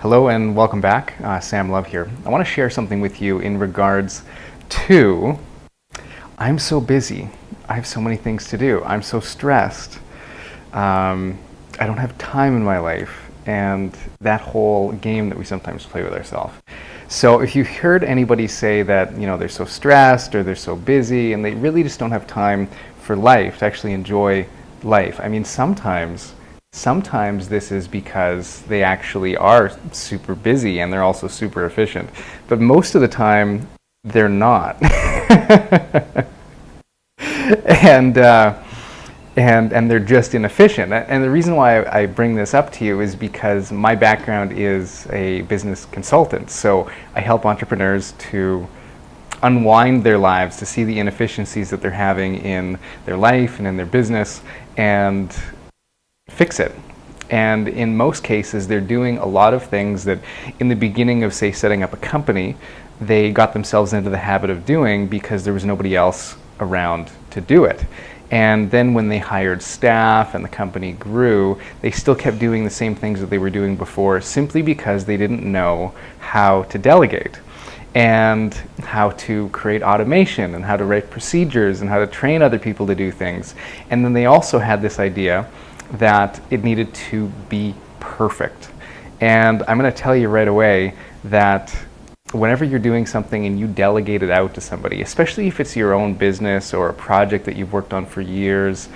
Hello and welcome back. Sam Love here. I want to share something with you in regards to I'm so busy. I have so many things to do. I'm so stressed. I don't have time in my life, and that whole game that we sometimes play with ourselves. So if you heard anybody say that, they're so stressed or they're so busy and they really just don't have time for life, to actually enjoy life. I mean, Sometimes this is because they actually are super busy and they're also super efficient. But most of the time, they're not. and they're just inefficient. And the reason why I bring this up to you is because my background is a business consultant. So I help entrepreneurs to unwind their lives, to see the inefficiencies that they're having in their life and in their business, and fix it. And in most cases, they're doing a lot of things that in the beginning of, say, setting up a company, they got themselves into the habit of doing because there was nobody else around to do it. And then when they hired staff and the company grew, they still kept doing the same things that they were doing before, simply because they didn't know how to delegate and how to create automation and how to write procedures and how to train other people to do things. And then they also had this idea that it needed to be perfect. And I'm going to tell you right away that whenever you're doing something and you delegate it out to somebody, especially if it's your own business or a project that you've worked on for years,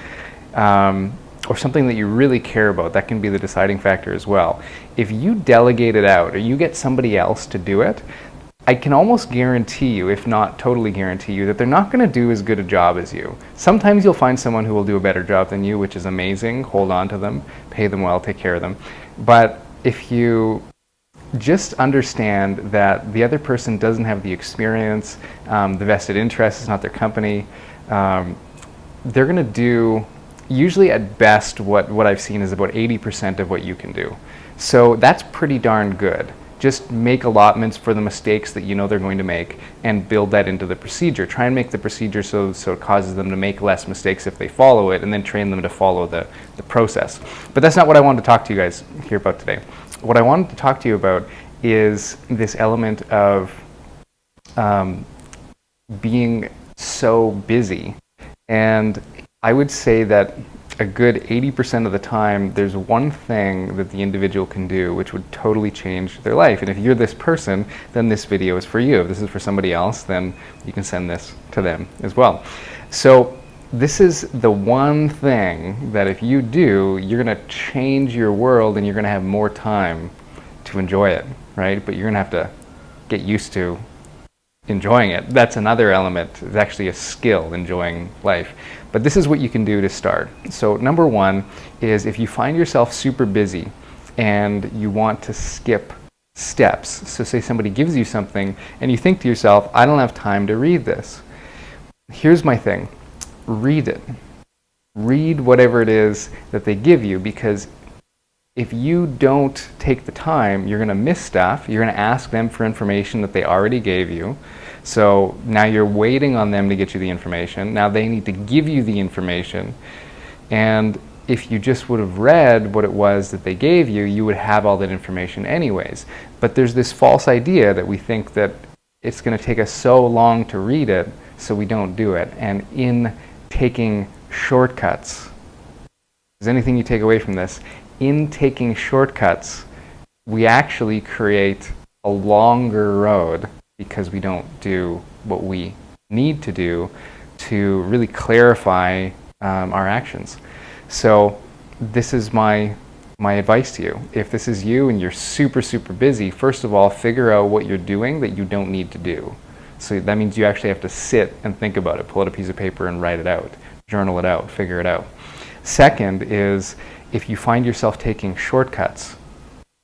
or something that you really care about, that can be the deciding factor as well. If you delegate it out or you get somebody else to do it, I can almost guarantee you, if not totally guarantee you, that they're not going to do as good a job as you. Sometimes you'll find someone who will do a better job than you, which is amazing. Hold on to them, pay them well, take care of them. But if you just understand that the other person doesn't have the experience, the vested interest is not their company, they're going to do, usually at best, what I've seen is about 80% of what you can do. So that's pretty darn good. Just make allotments for the mistakes that you know they're going to make and build that into the procedure. Try and make the procedure so it causes them to make less mistakes if they follow it, and then train them to follow the process. But that's not what I wanted to talk to you guys here about today. What I wanted to talk to you about is this element of being so busy. And I would say that a good 80% of the time, there's one thing that the individual can do which would totally change their life. And if you're this person, then this video is for you. If this is for somebody else, then you can send this to them as well. So this is the one thing that if you do, you're going to change your world and you're going to have more time to enjoy it, right? But you're going to have to get used to enjoying it. That's another element. It's actually a skill, enjoying life. But this is what you can do to start. So number one is, if you find yourself super busy and you want to skip steps, so say somebody gives you something and you think to yourself, I don't have time to read this. Here's my thing. Read it. Read whatever it is that they give you, because if you don't take the time, you're going to miss stuff. You're going to ask them for information that they already gave you. So now you're waiting on them to get you the information. Now they need to give you the information. And if you just would have read what it was that they gave you, you would have all that information anyways. But there's this false idea that we think that it's going to take us so long to read it, so we don't do it. And in taking shortcuts, is anything you take away from this? In taking shortcuts, we actually create a longer road because we don't do what we need to do to really clarify our actions. So this is my advice to you. If this is you and you're super, super busy, first of all, figure out what you're doing that you don't need to do. So that means you actually have to sit and think about it, pull out a piece of paper and write it out, journal it out, figure it out. Second is, if you find yourself taking shortcuts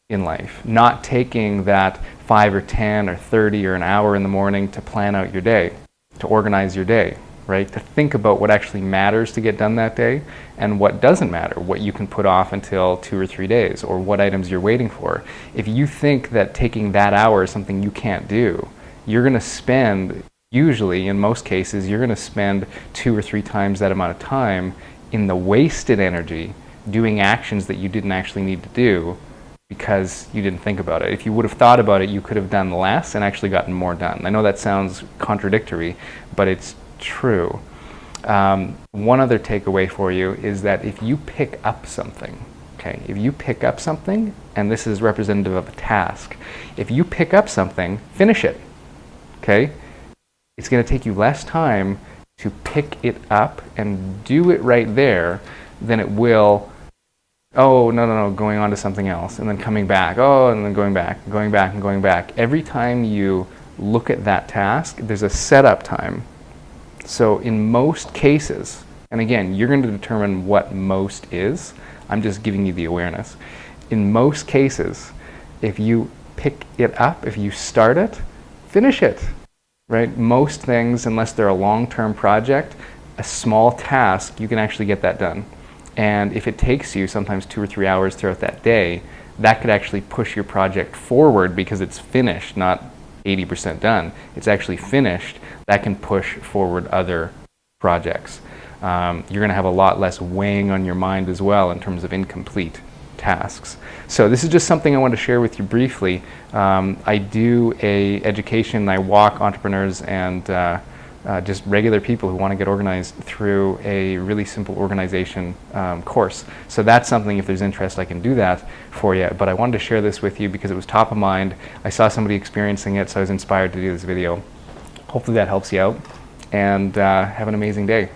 in life, not taking that 5 or 10 or 30 or an hour in the morning to plan out your day, to organize your day, right? To think about what actually matters to get done that day and what doesn't matter, what you can put off until 2 or 3 days, or what items you're waiting for. If you think that taking that hour is something you can't do, you're going to spend, usually in most cases, you're going to spend 2 or 3 times that amount of time in the wasted energy doing actions that you didn't actually need to do because you didn't think about it. If you would have thought about it, you could have done less and actually gotten more done. I know that sounds contradictory, but it's true. One other takeaway for you is that if you pick up something, okay, if you pick up something, and this is representative of a task, if you pick up something, finish it, okay? It's going to take you less time to pick it up and do it right there than it will, oh, no, going on to something else, and then coming back, oh, and then going back, going back, and going back. Every time you look at that task, there's a setup time. So in most cases, and again, you're going to determine what most is, I'm just giving you the awareness. In most cases, if you pick it up, if you start it, finish it, right? Most things, unless they're a long-term project, a small task, you can actually get that done. And if it takes you sometimes 2 or 3 hours throughout that day, that could actually push your project forward because it's finished, not 80% done. It's actually finished. That can push forward other projects. You're going to have a lot less weighing on your mind as well in terms of incomplete tasks. So this is just something I want to share with you briefly. I do a education, I walk entrepreneurs and just regular people who want to get organized through a really simple organization course. So that's something, if there's interest, I can do that for you. But I wanted to share this with you because it was top of mind. I saw somebody experiencing it, so I was inspired to do this video. Hopefully that helps you out, and have an amazing day.